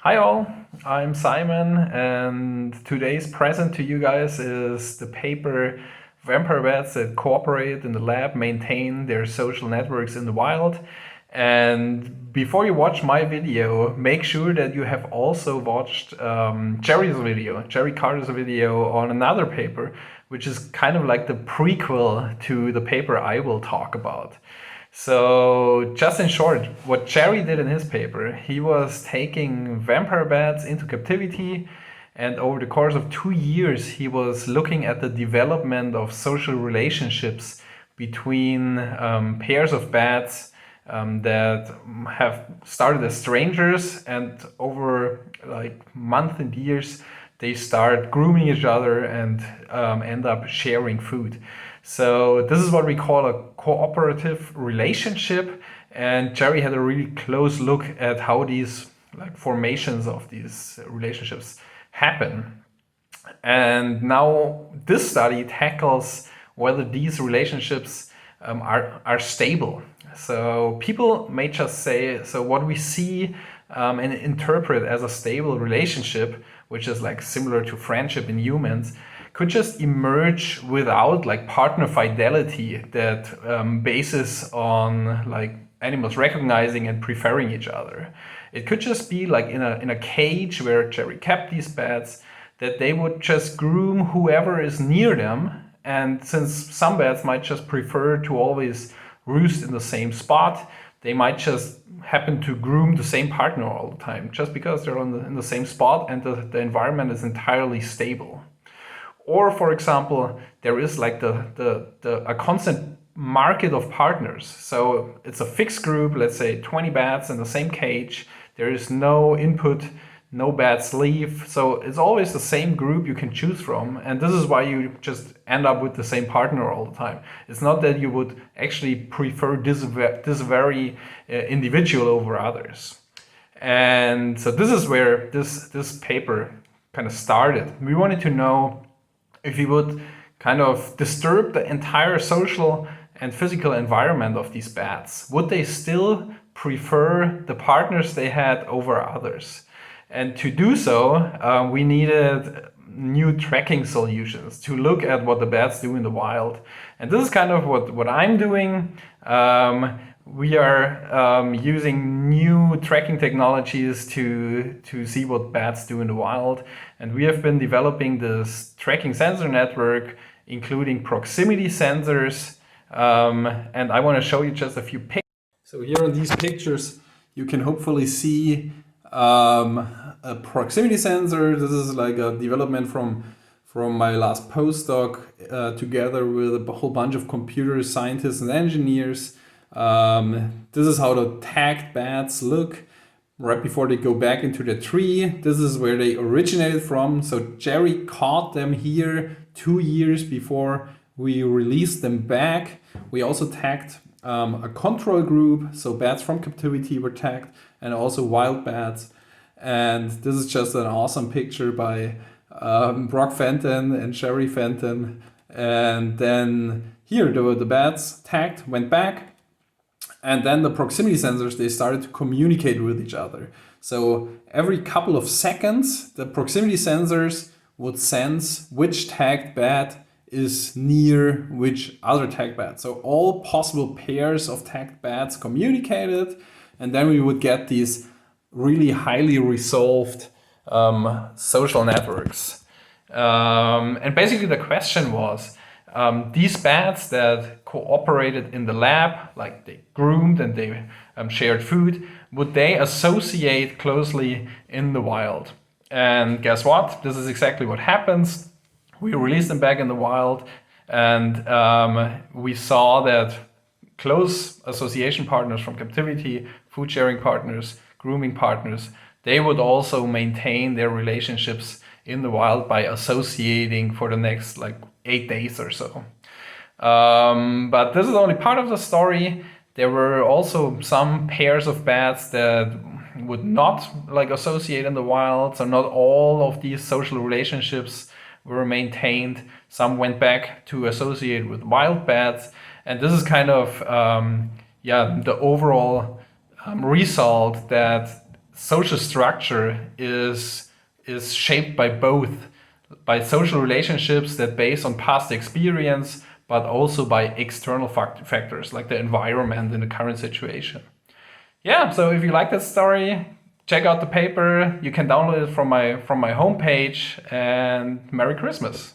Hi all, I'm Simon, and today's present to you guys is the paper Vampire Bats that cooperate in the lab maintain their social networks in the wild. And before you watch my video, make sure that you have also watched Jerry Carter's video on another paper, which is kind of like the prequel to the paper I will talk about. So, just in short, what Jerry did in his paper, he was taking vampire bats into captivity, and over the course of 2 years, he was looking at the development of social relationships between pairs of bats that have started as strangers, and over like months and years, they start grooming each other and end up sharing food. So this is what we call a cooperative relationship. And Jerry had a really close look at how these like formations of these relationships happen. And now this study tackles whether these relationships are stable. So people may just say, so what we see and interpret as a stable relationship, which is like similar to friendship in humans, could just emerge without like partner fidelity that bases on like animals recognizing and preferring each other. It could just be like in a cage where Jerry kept these bats, that they would just groom whoever is near them. And since some bats might just prefer to always roost in the same spot, they might just happen to groom the same partner all the time, just because they're in the same spot and the environment is entirely stable. Or, for example, there is like a constant market of partners. So it's a fixed group, let's say 20 bats in the same cage. There is no input, no bats leave. So it's always the same group you can choose from. And this is why you just end up with the same partner all the time. It's not that you would actually prefer this very individual over others. And so this is where this paper kind of started. We wanted to know if we would kind of disturb the entire social and physical environment of these bats, would they still prefer the partners they had over others? And to do so, we needed new tracking solutions to look at what the bats do in the wild. And this is kind of what I'm doing. We are using new tracking technologies to see what bats do in the wild. And we have been developing this tracking sensor network, including proximity sensors. And I want to show you just a few pictures. So here on these pictures, you can hopefully see a proximity sensor. This is like a development from my last postdoc together with a whole bunch of computer scientists and engineers. This is how the tagged bats look right before they go back into the tree. This is where they originated from. So Jerry caught them here 2 years before we released them back. We also tagged a control group. So bats from captivity were tagged and also wild bats. And this is just an awesome picture by Brock Fenton and Sherry Fenton. And then here the bats tagged, went back. And then the proximity sensors, they started to communicate with each other. So every couple of seconds, the proximity sensors would sense which tagged bat is near which other tagged bat. So all possible pairs of tagged bats communicated, and then we would get these really highly resolved social networks. And basically the question was, these bats that cooperated in the lab, like they groomed and they shared food, would they associate closely in the wild? And guess what? This is exactly what happens. We released them back in the wild, and we saw that close association partners from captivity, food sharing partners, grooming partners, they would also maintain their relationships in the wild by associating for the next like 8 days or so. But this is only part of the story. There were also some pairs of bats that would not like associate in the wild. So not all of these social relationships were maintained. Some went back to associate with wild bats. And this is kind of the overall result, that social structure is shaped by both, by social relationships that base on past experience, but also by external factors like the environment in the current situation. Yeah, so if you like that story, check out the paper. You can download it from my homepage, and Merry Christmas.